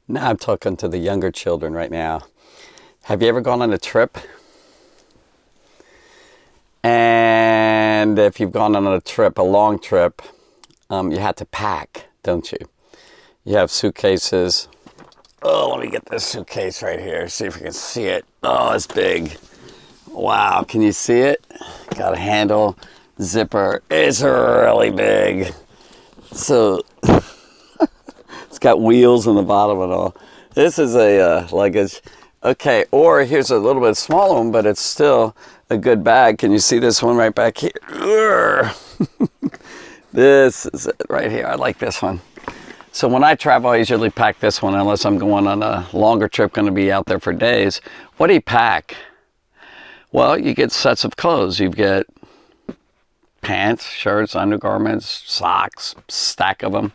Now I'm talking to the younger children right now. Have you ever gone on a trip? And if you've gone on a trip, a long trip, you had to pack, don't you? You have suitcases. Oh, let me get this suitcase right here. See if you can see it. Oh, it's big. Wow, can you see it? Got a handle, zipper. It's really big. So it's got wheels on the bottom and all. This is a luggage. Okay, or here's a little bit smaller one, but it's still a good bag. Can you see this one right back here? This is it right here. I like this one. So when I travel, I usually pack this one unless I'm going on a longer trip, going to be out there for days. What do you pack? Well, you get sets of clothes. You get pants, shirts, undergarments, socks, stack of them.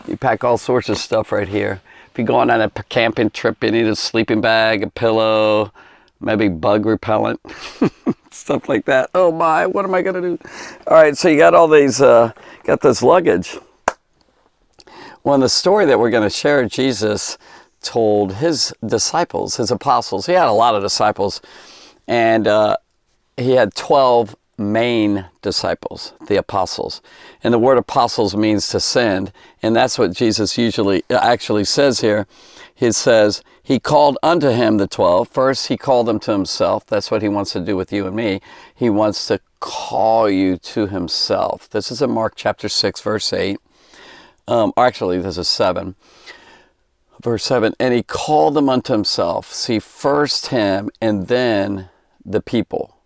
You pack all sorts of stuff right here. If you're going on a camping trip, you need a sleeping bag, a pillow, maybe bug repellent, stuff like that. Oh my, what am I going to do? All right, so you got all these, got this luggage. Well, in the story that we're going to share, Jesus told his disciples, his apostles, he had a lot of disciples, and he had 12 main disciples, the apostles. And the word apostles means to send, and that's what Jesus actually says here. He says, he called unto him the 12. First, he called them to himself. That's what he wants to do with you and me. He wants to call you to himself. This is in Mark chapter 6, verse 8. Actually, this is 7. Verse 7, and he called them unto himself. See, first him and then the people.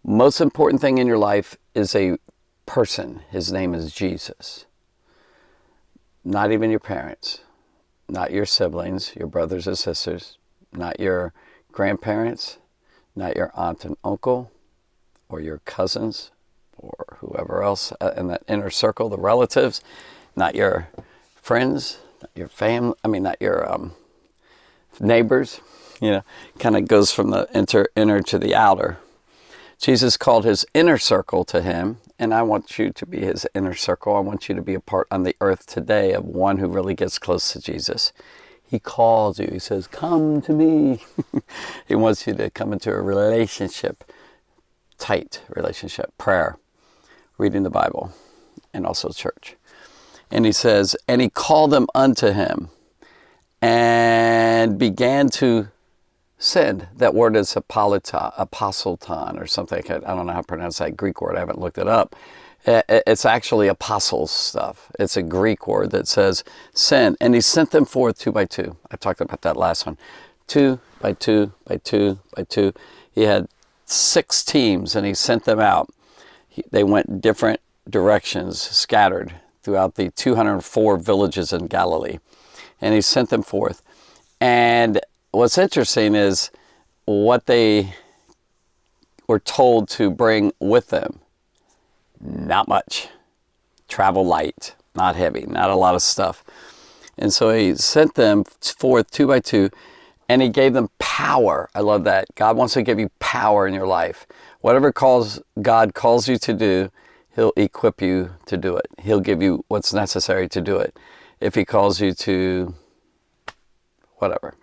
Most important thing in your life is a person. His name is Jesus. Not even your parents, not your siblings, your brothers and sisters, not your grandparents, not your aunt and uncle, or your cousins, or whoever else in that inner circle, the relatives, not your friends, not your family, not your neighbors. Kind of goes from the inner to the outer. Jesus called his inner circle to him, and I want you to be his inner circle. I want you to be a part on the earth today of one who really gets close to Jesus. He calls you. He says, come to me. He wants you to come into a relationship, tight relationship, prayer, reading the Bible, and also church. And he says, and he called them unto him and began to send. That word is apostolton or something. I don't know how to pronounce that Greek word. I haven't looked it up. It's actually apostles stuff. It's a Greek word that says send. And he sent them forth 2 by 2. I talked about that last one. 2 by 2 by 2 by 2. He had 6 teams and he sent them out. They went different directions, scattered throughout the 204 villages in Galilee. And he sent them forth. And what's interesting is what they were told to bring with them. Not much. Travel light, not heavy, not a lot of stuff. And so he sent them forth 2 by 2, and he gave them power. I love that. God wants to give you power in your life. Whatever God calls you to do, he'll equip you to do it. He'll give you what's necessary to do it. If he calls you to whatever.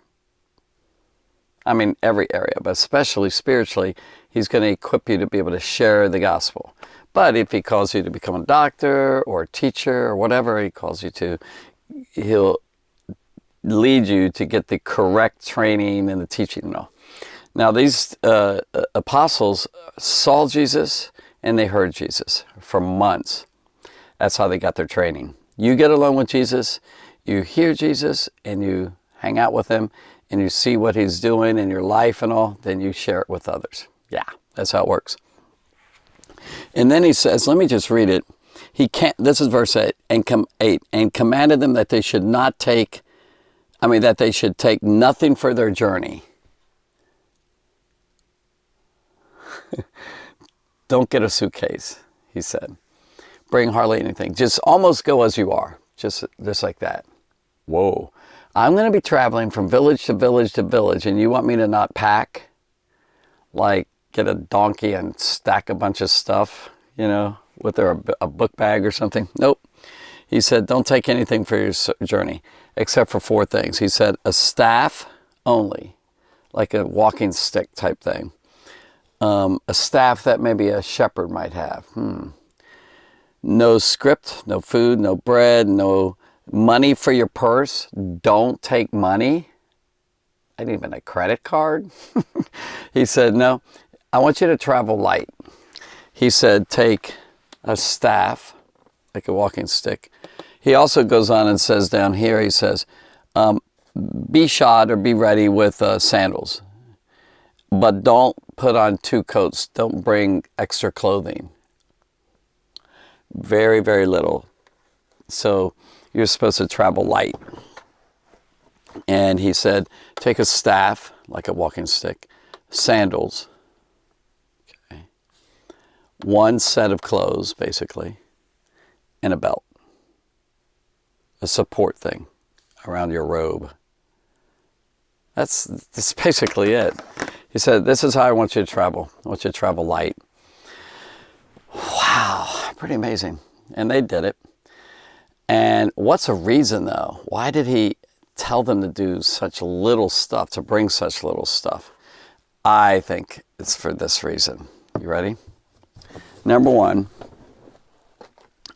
Every area, but especially spiritually, he's going to equip you to be able to share the gospel. But if he calls you to become a doctor or a teacher or whatever he calls you to, he'll lead you to get the correct training and the teaching and all. Now, these apostles saw Jesus and they heard Jesus for months. That's how they got their training. You get along with Jesus, you hear Jesus, and you hang out with him, and you see what he's doing in your life and all, then you share it with others. Yeah, that's how it works. And then he says, let me just read it. This is verse 8, and commanded them that they should take nothing for their journey. Don't get a suitcase, he said. Bring hardly anything. Just almost go as you are, just like that. Whoa. I'm going to be traveling from village to village to village, and you want me to not pack? Like get a donkey and stack a bunch of stuff, with a book bag or something? Nope. He said, don't take anything for your journey. except for 4 things. He said a staff only, like a walking stick type thing. A staff that maybe a shepherd might have. No script, no food, no bread, no money for your purse. Don't take money. Not even a credit card. He said, no, I want you to travel light. He said, take a staff, like a walking stick. He also goes on and says down here, he says, be shod or be ready with sandals. But don't put on 2 coats. Don't bring extra clothing. Very, very little. So you're supposed to travel light. And he said, take a staff, like a walking stick, sandals, okay, 1 set of clothes, basically, and a belt, a support thing around your robe. That's basically it. He said, this is how I want you to travel. I want you to travel light. Wow, pretty amazing. And they did it. And what's the reason, though? Why did he tell them to do such little stuff, to bring such little stuff? I think it's for this reason. You ready? Number 1,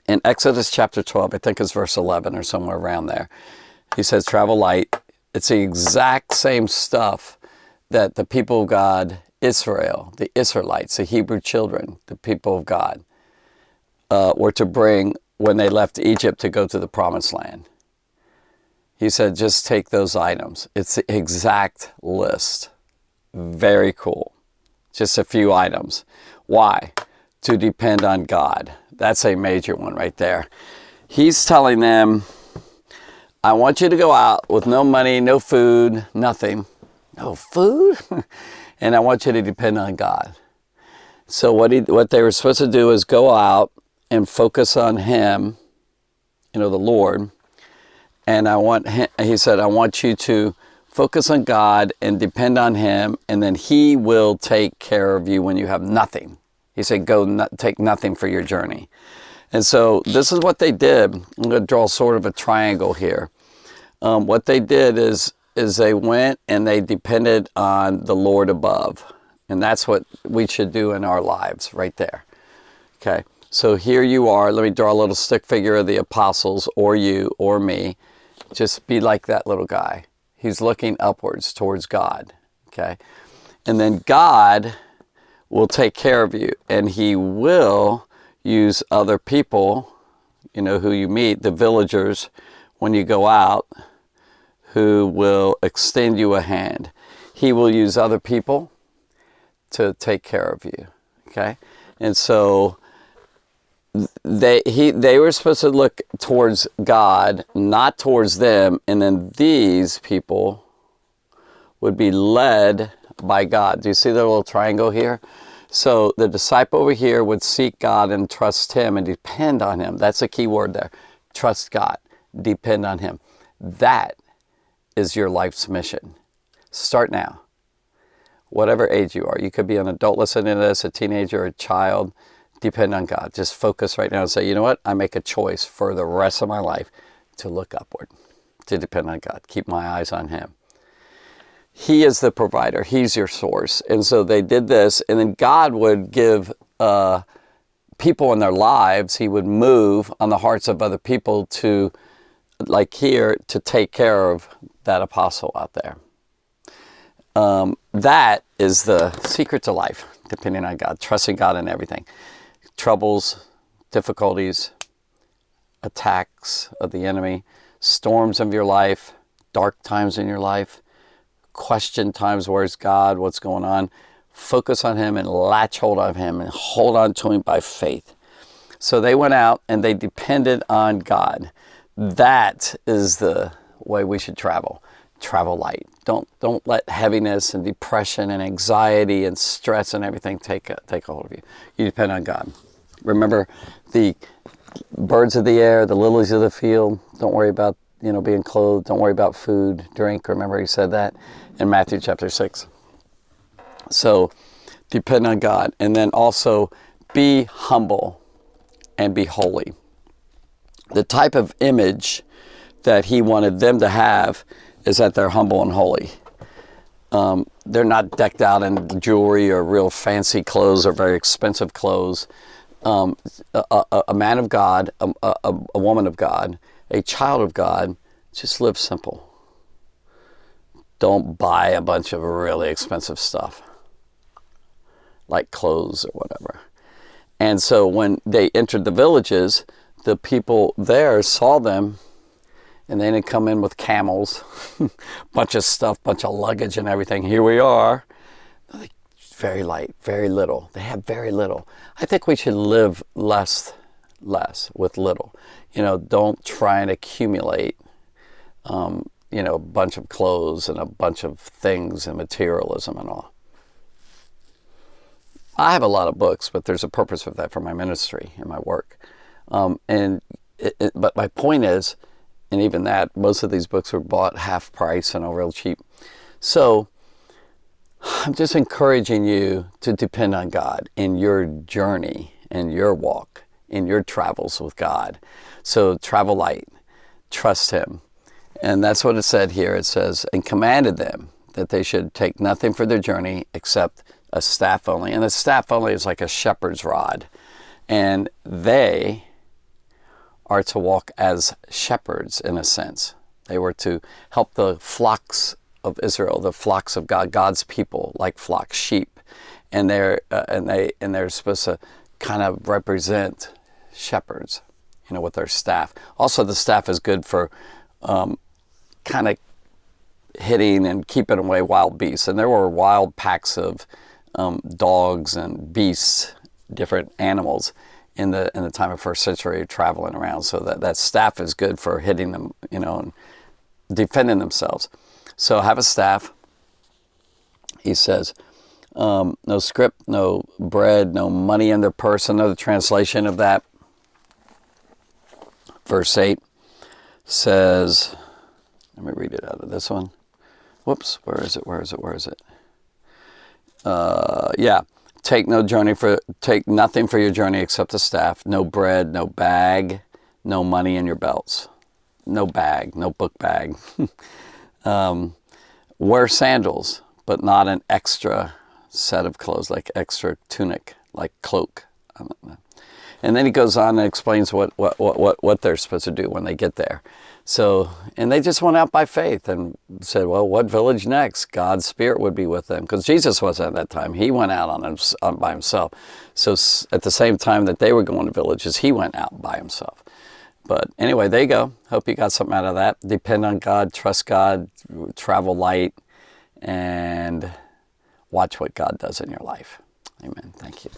in Exodus chapter 12, I think it's verse 11 or somewhere around there, he says, travel light. It's the exact same stuff that the people of God, Israel, the Israelites, the Hebrew children, the people of God, were to bring when they left Egypt to go to the promised land. He said, just take those items. It's the exact list. Very cool. Just a few items. Why? To depend on God. That's a major one right there. He's telling them, I want you to go out with no money, no food, nothing. No food? And I want you to depend on God. So what they were supposed to do is go out and focus on Him, the Lord. And he said, I want you to focus on God and depend on Him, and then He will take care of you when you have nothing. He said, take nothing for your journey. And so this is what they did. I'm going to draw sort of a triangle here. What they did is they went and they depended on the Lord above. And that's what we should do in our lives right there. Okay, so here you are. Let me draw a little stick figure of the apostles, or you or me. Just be like that little guy. He's looking upwards towards God. Okay, and then God will take care of you, and He will use other people, who you meet, the villagers, when you go out, who will extend you a hand. He will use other people to take care of you, okay? And so they were supposed to look towards God, not towards them, and then these people would be led by God. Do you see the little triangle here? So the disciple over here would seek God and trust Him and depend on Him. That's a key word there. Trust God. Depend on Him. That is your life's mission. Start now. Whatever age you are. You could be an adult listening to this, a teenager, a child. Depend on God. Just focus right now and say, you know what? I make a choice for the rest of my life to look upward, to depend on God. Keep my eyes on Him. He is the provider. He's your source. And so they did this, and then God would give people in their lives, He would move on the hearts of other people to, like here, to take care of that apostle out there. That is the secret to life, depending on God, trusting God in everything. Troubles, difficulties, attacks of the enemy, storms of your life, dark times in your life, question times, where's God, what's going on? Focus on Him and latch hold of Him and hold on to Him by faith. So they went out and they depended on God. That is the way we should travel. Travel light. Don't let heaviness and depression and anxiety and stress and everything take a hold of you. You depend on God. Remember the birds of the air, the lilies of the field. Don't worry about being clothed. Don't worry about food, drink. Remember He said that in Matthew chapter 6. So depend on God. And then also be humble and be holy. The type of image that he wanted them to have is that they're humble and holy. They're not decked out in jewelry or real fancy clothes or very expensive clothes. A man of God, a woman of God, a child of God, just live simple. Don't buy a bunch of really expensive stuff, like clothes or whatever. And so when they entered the villages, the people there saw them, and they didn't come in with camels, bunch of stuff, bunch of luggage and everything. Here we are. Like, very light, very little. They have very little. I think we should live less with little. Don't try and accumulate, a bunch of clothes and a bunch of things and materialism and all. I have a lot of books, but there's a purpose for that for my ministry and my work. But my point is, and even that, most of these books were bought half price and real cheap. So I'm just encouraging you to depend on God in your journey, in your walk, in your travels with God. So travel light, trust Him. And that's what it said here. It says, and commanded them that they should take nothing for their journey except a staff only. And a staff only is like a shepherd's rod. And they are to walk as shepherds in a sense. They were to help the flocks of Israel, the flocks of God, God's people, like flock sheep. And they're supposed to kind of represent shepherds, with their staff. Also, the staff is good for kind of hitting and keeping away wild beasts. And there were wild packs of dogs and beasts, different animals in the time of first century traveling around. So that staff is good for hitting them, and defending themselves. So have a staff. He says, no scrip, no bread, no money in their purse. Another translation of that. Verse 8 says, let me read it out of this one. Whoops, where is it? Take nothing for your journey except a staff, no bread, no bag, no money in your belts. No bag, no book bag. Wear sandals, but not an extra set of clothes, like extra tunic, like cloak. And then he goes on and explains what they're supposed to do when they get there. So, and they just went out by faith and said, well, what village next? God's Spirit would be with them. Because Jesus wasn't at that time. He went out by himself. So at the same time that they were going to villages, he went out by himself. But anyway, there you go. Hope you got something out of that. Depend on God, trust God, travel light, and watch what God does in your life. Amen. Thank you.